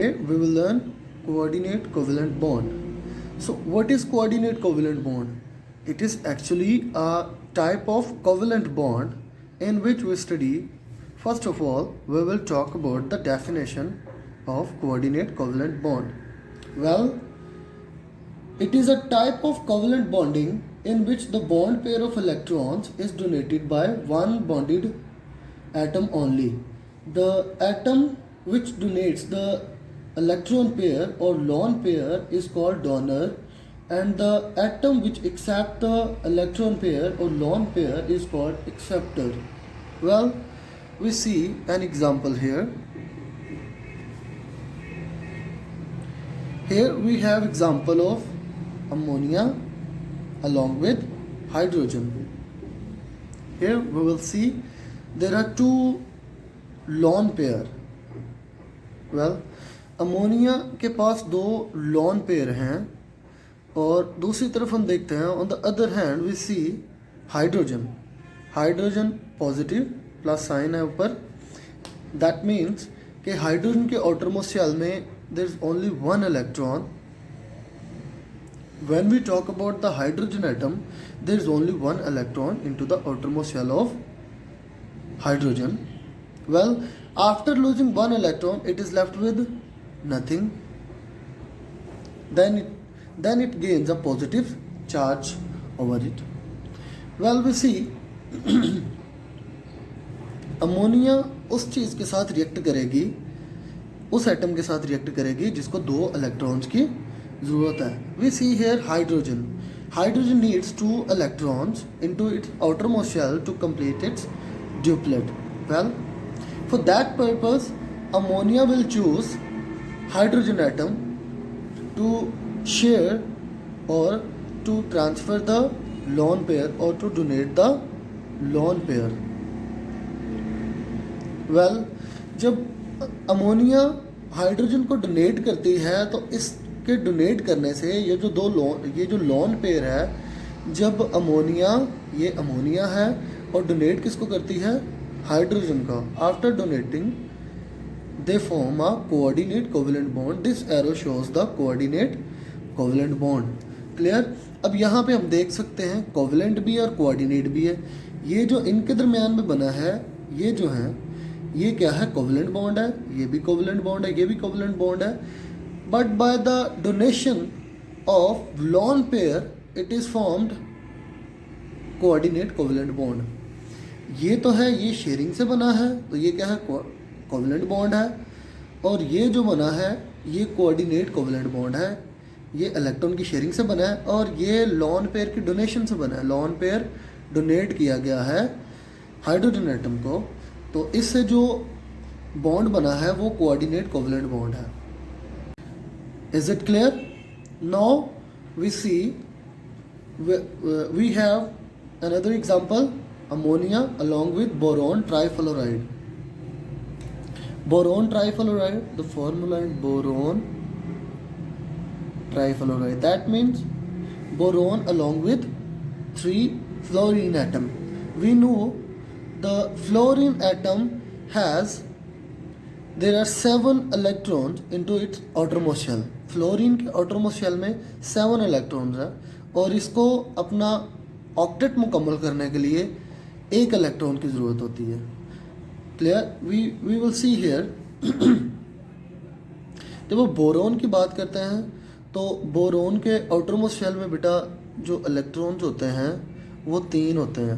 Today we will learn coordinate covalent bond. So what is coordinate covalent bond? It is actually a type of covalent bond in which we study. First of all, we will talk about the definition of coordinate covalent bond. Well, it is a type of covalent bonding in which the bond pair of electrons is donated by one bonded atom only. The atom which donates the electron pair or lone pair is called donor, and the atom which accepts the electron pair or lone pair is called acceptor. Well, we see an example here. Here we have example of ammonia along with hydrogen. Here we will see there are two lone pair. Well, ammonia के पास दो lone pair हैं और दूसरी तरफ हम देखते हैं on the other hand we see hydrogen. Hydrogen positive plus sign है ऊपर. दैट मीन्स कि हाइड्रोजन के आउटरमोस्ट शेल में there is only one electron. When we talk about the hydrogen atom there is only one electron into the outermost shell of hydrogen. Well, after losing one electron, it is left with nothing. Then it gains a positive charge over it. Well, we see ammonia उस चीज़ के साथ react करेगी, उस atom के साथ react करेगी जिसको दो इलेक्ट्रॉन्स की ज़रूरत है. We see here hydrogen. Hydrogen needs two electrons into its outermost shell to complete its duplet. Well, for that purpose, ammonia will choose hydrogen atom to share or to transfer the lone pair or to donate the lone pair. Well, जब ammonia hydrogen को donate करती है तो इसके donate करने से ये जो लॉन पेयर है, जब ये अमोनिया है और डोनेट किसको करती है? हाइड्रोजन का. After donating they form a coordinate covalent bond. This arrow shows the coordinate covalent bond. Clear? अब यहाँ पे हम देख सकते हैं कोवेलेंट भी है और कोऑर्डिनेट भी है. ये जो इनके दरमियान में बना है, ये जो है ये क्या है? कोवेलेंट बॉन्ड है. ये भी कोवेलेंट बॉन्ड है, ये भी कोवेलेंट बॉन्ड है. But by the donation of lone pair it is formed coordinate covalent bond. ये तो है, ये शेयरिंग से बना है तो ये क्या है? कोवेलेंट बॉन्ड है. और ये जो बना है ये कोऑर्डिनेट कोवेलेंट बॉन्ड है. ये इलेक्ट्रॉन की शेयरिंग से बना है और ये लॉन पेयर की डोनेशन से बना है. लॉन पेयर डोनेट किया गया है हाइड्रोजन एटम को, तो इससे जो बॉन्ड बना है वो कोऑर्डिनेट कोवेलेंट बॉन्ड है. Is it clear? Now we see we have another example, ammonia along with boron trifluoride. Boron trifluoride, the formula is boron trifluoride. That means boron along with 3 fluorine atom. We know the fluorine atom there are 7 electrons into its outermost shell. Fluorine के outermost shell में 7 electrons है और इसको अपना octet मुकम्मल करने के लिए एक इलेक्ट्रॉन की ज़रूरत होती है. Clear? We will see here. जब वो बोरोन की बात करते हैं तो बोरोन के आउटरमोस्ट शेल में बेटा जो इलेक्ट्रॉन्स होते हैं वो 3 होते हैं.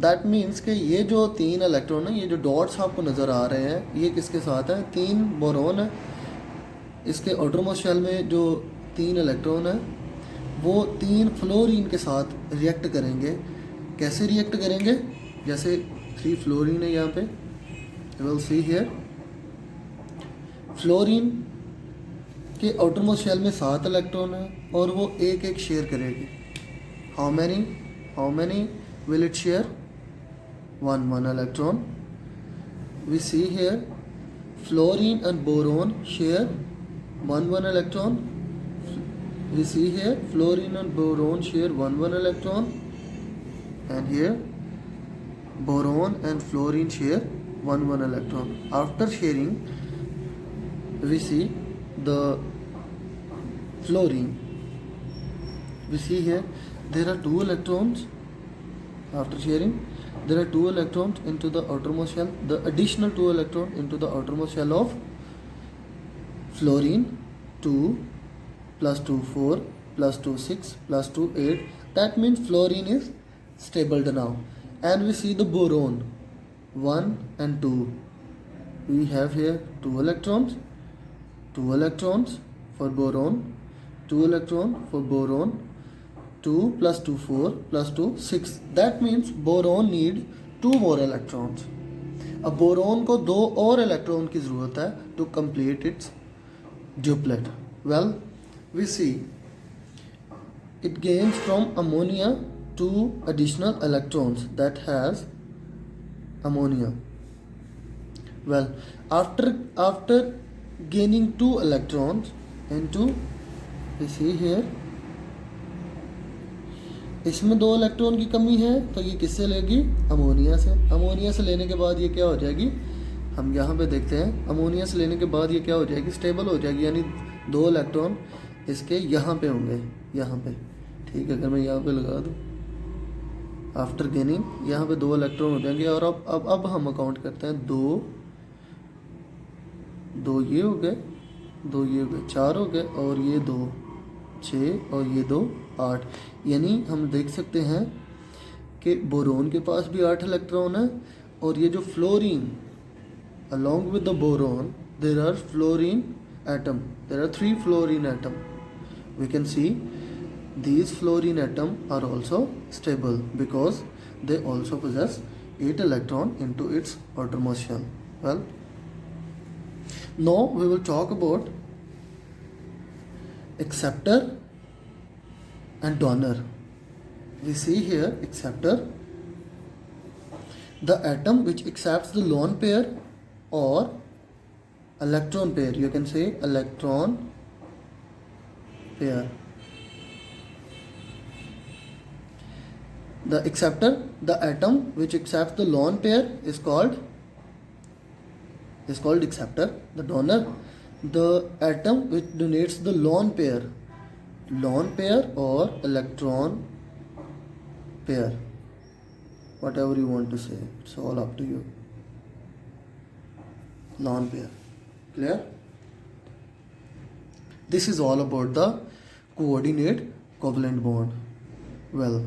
दैट मीन्स कि ये जो 3 इलेक्ट्रॉन हैं, ये जो डॉट्स आपको नज़र आ रहे हैं, ये किसके साथ हैं? 3 बोरोन है. इसके आउटरमोस्ट शेल में जो 3 इलेक्ट्रॉन है वो 3 फ्लोरीन के साथ रिएक्ट करेंगे. कैसे रिएक्ट करेंगे? जैसे 3 फ्लोरीन है यहाँ पे. Will see here. फ्लोरीन के आउटरमोस्ट शेल में 7 इलेक्ट्रॉन है और वो एक एक शेयर करेगी. How many will it share? 1 electron. We see here fluorine and boron share 1 electron. We see here fluorine and boron share 1 electron, and here boron and fluorine share 1 electron. After sharing we see the fluorine. We see here there are two electrons. After sharing, there are two electrons into the outermost shell. The additional two electrons into the outermost shell of fluorine, 2 plus 2 4 plus 2 6 plus 2 8. That means fluorine is stable now. And we see the boron, 1 and 2. We have here two electrons for boron, 2 electrons for boron, 2 plus 2 4 plus 2 6. That means boron need 2 more electrons. अब boron को 2 और electron की ज़रूरत है to complete its duplet. Well, we see it gains from ammonia 2 additional electrons, that has ammonia. Well, after gaining 2 electrons into, we see here, इसमें 2 electron की कमी है तो ये किससे लेगी? अमोनिया से. अमोनिया से लेने के बाद ये क्या हो जाएगी? हम यहाँ पे देखते हैं. अमोनिया से लेने के बाद ये क्या हो जाएगी? स्टेबल हो जाएगी, यानी 2 इलेक्ट्रॉन इसके यहाँ पे होंगे, यहाँ पे. ठीक है, अगर मैं यहाँ पे लगा दूँ, आफ्टर गेनिंग यहाँ पे 2 इलेक्ट्रॉन हो जाएंगे. और अब हम अकाउंट करते हैं. 2 ये हो गए, 2 ये हो गए, 4 हो गए, और ये 2 6 और ये 2 8. यानी हम देख सकते हैं कि बोरोन के पास भी 8 इलेक्ट्रॉन है, और ये जो fluorine along with the boron there are fluorine atom. There are 3 fluorine atom. We can see these fluorine atom are also stable because they also possess 8 electron into its outermost shell. Well, now we will talk about acceptor and donor. We see here acceptor, the atom which accepts the lone pair or electron pair. You can say electron pair. The acceptor, the atom which accepts the lone pair is called acceptor. The donor, the atom which donates the lone pair or electron pair, whatever you want to say, it's all up to you. Lone pair. Clear? This is all about the coordinate covalent bond. Well,